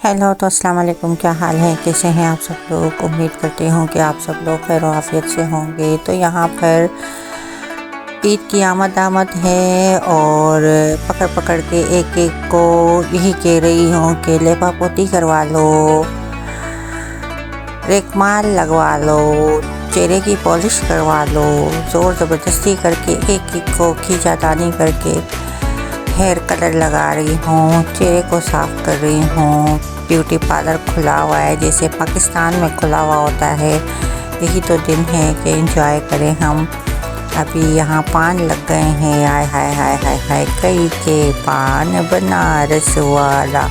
Hello तो अस्सलाम वालेकुम, क्या हाल है, कैसे हैं आप सब लोग। उम्मीद करती हूँ कि आप सब लोग खैर आफियत से होंगे। तो यहाँ पर ईद की आमद है और पकड़ पकड़ के एक एक को यही कह रही हूँ कि लेपा पोती करवा लो, रेकमाल लगवा लो, चेहरे की पॉलिश करवा लो। ज़ोर ज़बरदस्ती करके एक एक को खींचातानी करके हेयर कलर लगा रही हूँ, चेहरे को साफ़ कर रही हूँ। ब्यूटी पार्लर खुला हुआ है जैसे पाकिस्तान में खुला हुआ होता है। यही तो दिन है कि एंजॉय करें हम। अभी यहाँ पान लग गए हैं, आय हाय हाय हाय हाय, कई के पान बनारस वाला।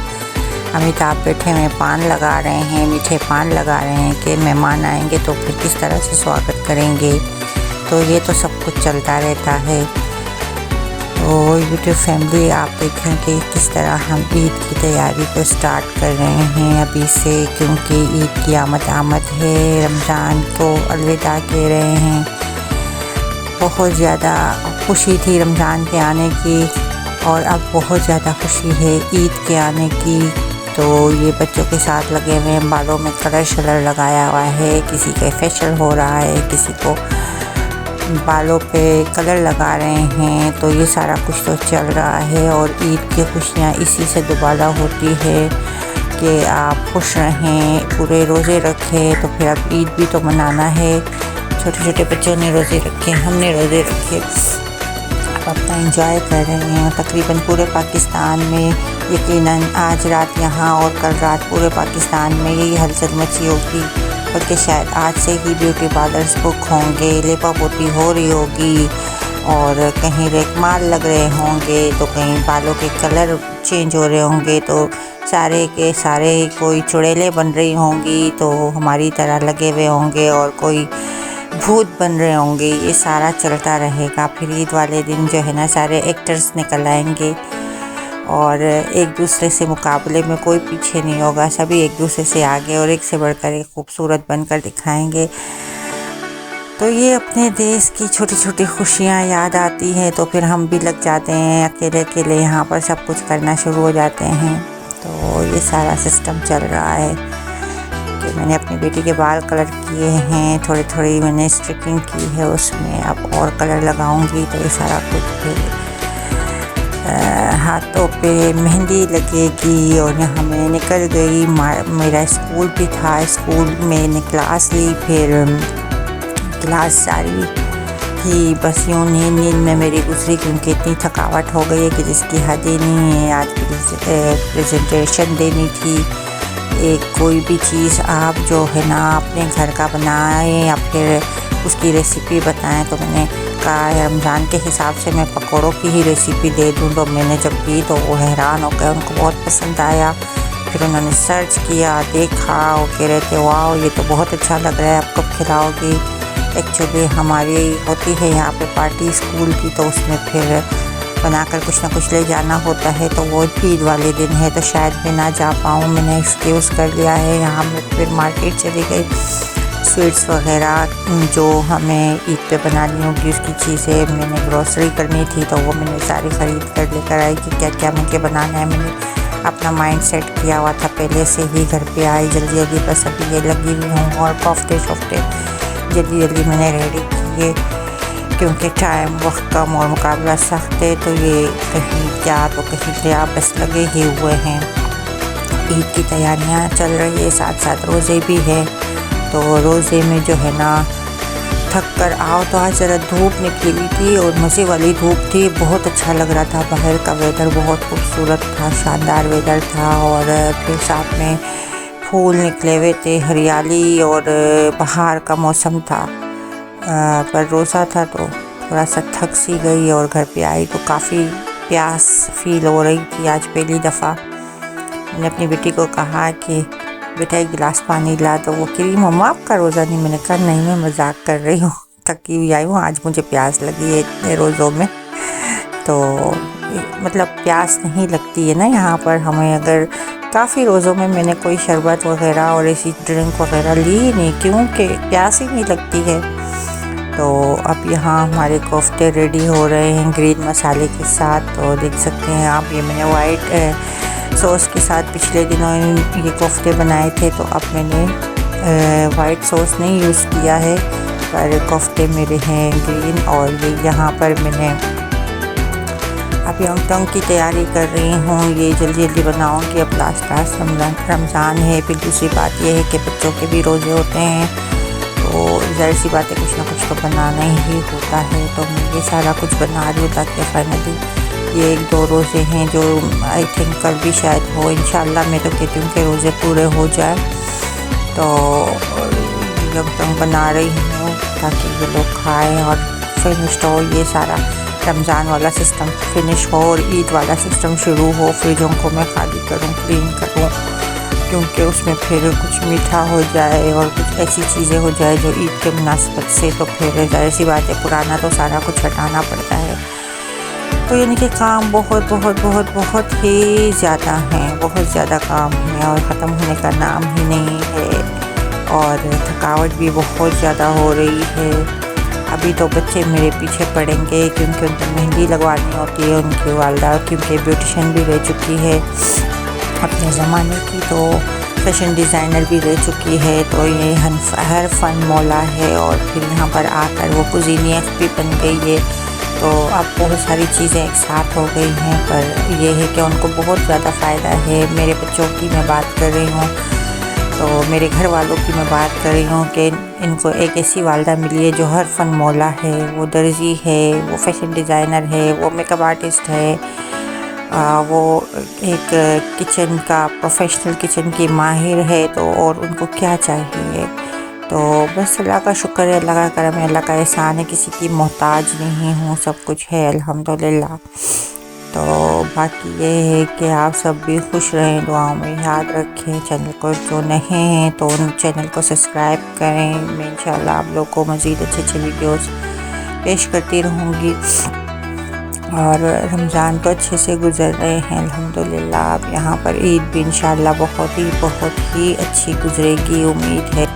अमिताभ बैठे हुए पान लगा रहे हैं, मीठे पान लगा रहे हैं कि मेहमान आएंगे तो फिर किस तरह से स्वागत करेंगे। तो ये तो सब कुछ चलता रहता है। तो यूट्यूब फैमिली, आप देखें कि किस तरह हम ईद की तैयारी को स्टार्ट कर रहे हैं अभी से, क्योंकि ईद की आमद है। रमज़ान को अलविदा कह रहे हैं। बहुत ज़्यादा खुशी थी रमज़ान के आने की और अब बहुत ज़्यादा खुशी है ईद के आने की। तो ये बच्चों के साथ लगे हुए हैं, बालों में कलर शलर लगाया हुआ है, किसी का फेशियल हो रहा है, किसी को बालों पे कलर लगा रहे हैं। तो ये सारा कुछ तो चल रहा है और ईद की खुशियाँ इसी से दोबारा होती है कि आप खुश रहें, पूरे रोज़े रखें। तो फिर अब ईद भी तो मनाना है। छोटे छोटे बच्चों ने रोज़े रखे, हमने रोज़े रखे, अब अपना एंजॉय कर रहे हैं तकरीबन पूरे पाकिस्तान में। यकीनन आज रात यहाँ और कल रात पूरे पाकिस्तान में यही हलचल मची होगी, बल्कि शायद आज से ही ब्यूटी पार्लर्स बुक होंगे, लेपा पोती हो रही होगी और कहीं रेकमाल लग रहे होंगे, तो कहीं बालों के कलर चेंज हो रहे होंगे, तो सारे के सारे कोई चुड़ैलें बन रही होंगी तो हमारी तरह लगे हुए होंगे और कोई भूत बन रहे होंगे। ये सारा चलता रहेगा। फिर ईद वाले दिन जो है ना, सारे एक्टर्स निकल आएंगे और एक दूसरे से मुकाबले में कोई पीछे नहीं होगा। सभी एक दूसरे से आगे और एक से बढ़कर एक खूबसूरत बनकर दिखाएंगे। तो ये अपने देश की छोटी छोटी खुशियाँ याद आती हैं तो फिर हम भी लग जाते हैं अकेले अकेले यहाँ पर सब कुछ करना शुरू हो जाते हैं। तो ये सारा सिस्टम चल रहा है कि मैंने अपनी बेटी के बाल कलर किए हैं, थोड़ी थोड़ी मैंने स्ट्रिकिंग की है उसमें, अब और कलर लगाऊंगी। तो ये सारा कुछ फिर हाथों पे मेहंदी लगेगी और यहाँ मैं निकल गई। मेरा स्कूल भी था, स्कूल में ने क्लास ली, फिर क्लास सारी ही बस यूँ नींद नींद में मेरी गुजरी, क्योंकि इतनी थकावट हो गई है कि जिसकी हद ही नहीं है। आज प्रेजेंटेशन देनी थी, एक कोई भी चीज़ आप जो है ना अपने घर का बनाएं या फिर उसकी रेसिपी बताएं। तो मैंने कहा रमज़ान के हिसाब से मैं पकौड़ों की ही रेसिपी दे दूं। तो मैंने जब दी तो वो हैरान हो गए, उनको बहुत पसंद आया। फिर उन्होंने सर्च किया, देखा, वो कह रहे थे वाह ये तो बहुत अच्छा लग रहा है, आप कब खिलाओगी। एक्चुअली हमारी होती है यहाँ पे पार्टी स्कूल की, तो उसमें फिर बनाकर कुछ ना कुछ ले जाना होता है। तो वो ईद वाले दिन है तो शायद मैं ना जा पाऊँ, मैंने एक्सक्यूज़ कर लिया है। यहाँ मैं फिर मार्केट चली गई, स्वीट्स वगैरह जो हमें ईद पे बनानी होगी उसकी चीज़ें मैंने ग्रॉसरी करनी थी, तो वो मैंने सारी ख़रीद कर लेकर आई कि क्या क्या मुझे बनाना है। मैंने अपना माइंड सेट किया हुआ था पहले से ही। घर पे आई जल्दी जल्दी, बस अभी ये लगी हुई हूँ और कोफ्ते शोफ्ते जल्दी जल्दी मैंने रेडी किए, क्योंकि टाइम वक्त कम और मुकाबला सख्त है। तो ये कहीं क्या तो कहीं क्या बस लगे ही हुए हैं। ईद की तैयारियां चल रही है, साथ साथ रोज़े भी है। तो रोज़े में जो है ना थक कर आओ। तो आज ज़रा धूप निकली हुई थी और मज़े वाली धूप थी, बहुत अच्छा लग रहा था। बाहर का वेदर बहुत खूबसूरत था, शानदार वेदर था और फिर साथ में फूल निकले हुए थे, हरियाली और बाहर का मौसम था। पर रोज़ा था तो थोड़ा सा थक सी गई और घर पे आई तो काफ़ी प्यास फील हो रही थी। आज पहली दफ़ा मैंने अपनी बेटी को कहा कि बेटा एक गिलास पानी ला, तो वो कह रही मम्मा आपका रोज़ा नहीं। मैंने कहा नहीं, मैं मजाक कर रही हूँ, थकी हुई आई हूँ, आज मुझे प्यास लगी है इतने रोज़ों में। तो मतलब प्यास नहीं लगती है ना यहाँ पर हमें। अगर काफ़ी रोज़ों में मैंने कोई शरबत वगैरह और ऐसी ड्रिंक वगैरह ली नहीं, क्योंकि प्यास ही नहीं लगती है। तो अब यहाँ हमारे कोफ्ते रेडी हो रहे हैं ग्रीन मसाले के साथ। तो देख सकते हैं आप, ये मैंने वाइट सॉस के साथ पिछले दिनों ये कोफ्ते बनाए थे, तो अब मैंने वाइट सॉस नहीं यूज़ किया है, पर कोफ्ते मेरे हैं ग्रीन। और ये यहाँ पर मैंने अब यंग टंग की तैयारी कर रही हूँ। ये जल्दी जल्दी बनाऊँगी, अब लास्ट रमज़ान है। फिर दूसरी बात ये है कि बच्चों के भी रोज़े होते हैं, तो ज़ाहिर सी बात है कुछ ना कुछ तो बनाना ही होता है। तो मैं ये सारा कुछ बना रही हूँ ताकि फाइनली ये 1-2 रोज़े हैं जो आई थिंक कल भी शायद हो, इंशाल्लाह मैं तो कहती हूँ कि रोज़े पूरे हो जाए। तो यंग टंग बना रही हूँ ताकि ये लोग खाएँ और फिनिश्ड हो ये सारा रमज़ान वाला सिस्टम फिनिश हो और ईद वाला सिस्टम शुरू हो। फ्रिजों को मैं खाली करूँ, क्लीन करूँ, क्योंकि उसमें फिर कुछ मीठा हो जाए और कुछ ऐसी चीज़ें हो जाए जो ईद के मुनासिबत से, तो फिर ज़ाहिर सी बात है पुराना तो सारा कुछ हटाना पड़ता है। तो यानी कि काम बहुत बहुत बहुत बहुत ही ज़्यादा है, बहुत ज़्यादा काम है और ख़त्म होने का नाम ही नहीं है। और थकावट भी बहुत ज़्यादा हो रही है। अभी तो बच्चे मेरे पीछे पड़ेंगे क्योंकि उनको मेहंदी लगवानी होती है उनकी वालदा, क्योंकि ब्यूटिशन भी रह चुकी है अपने ज़माने की, तो फैशन डिज़ाइनर भी रह चुकी है। तो ये हर फन मौला है और फिर यहाँ पर आकर वो कुजीनियत भी बन गई है। तो अब बहुत सारी चीज़ें एक साथ हो गई हैं, पर यह है कि उनको बहुत ज़्यादा फ़ायदा है। मेरे बच्चों की मैं बात कर रही हूँ, तो मेरे घर वालों की मैं बात कर रही हूँ कि इनको एक ऐसी वालदा मिली है जो हर फन मौला है। वो दर्जी है, वो फैशन डिज़ाइनर है, वो मेकअप आर्टिस्ट है, वो एक किचन का प्रोफेशनल किचन की माहिर है। तो और उनको क्या चाहिए। तो बस अल्लाह का शुक्र है, अल्लाह का करम है, अल्लाह का एहसान है, किसी की मोहताज नहीं हूँ, सब कुछ है अल्हम्दुलिल्लाह। तो बाकी ये है कि आप सब भी खुश रहें, दुआओं में याद रखें। चैनल को जो नहीं हैं तो उन चैनल को सब्सक्राइब करें। मैं इंशाल्लाह आप लोग को मज़ीद अच्छे वीडियोस पेश करती रहूँगी। और रमज़ान तो अच्छे से गुज़र रहे हैं अल्हम्दुलिल्लाह। अब यहाँ पर ईद भी इंशाल्लाह बहुत ही अच्छी गुज़रेगी, उम्मीद है।